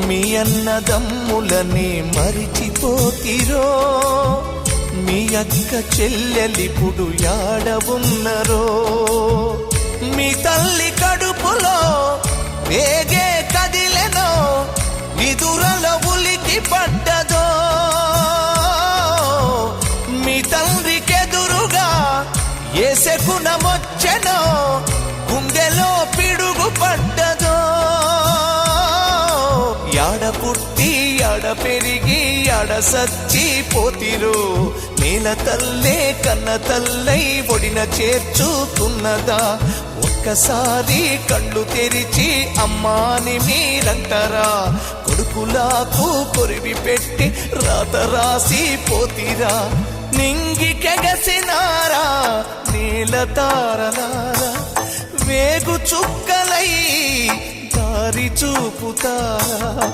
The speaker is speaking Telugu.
మీ అన్నదమ్ములని మరిచిపోతిరో, మీ అక్క చెల్లెలిప్పుడు యాడవున్నరో, మీ తల్లి కడుపులో వేగే కదిలెనో, విదురల ఉలికి పడ్డదో, మీ తండ్రికెదురుగా ఏ శకునమొచ్చెనో, గుండెలో పిడుగు పడ్డదో. యాడ పుట్టి యాడ పెరిగి యాడ సచ్చిపోతిరో, నేల తల్లే కన్న తల్లై ఒడిన చేర్చుతున్నదా? ఒక్కసారి కళ్ళు తెరిచి అమ్మాని మీరంటారా? కొడుకులాకు కొరివి పెట్టి రాత రాసి పోతిరా? నింగికెగసినారా నేల తారలారా, వేగు చుక్కలై దారి చూపుతారా?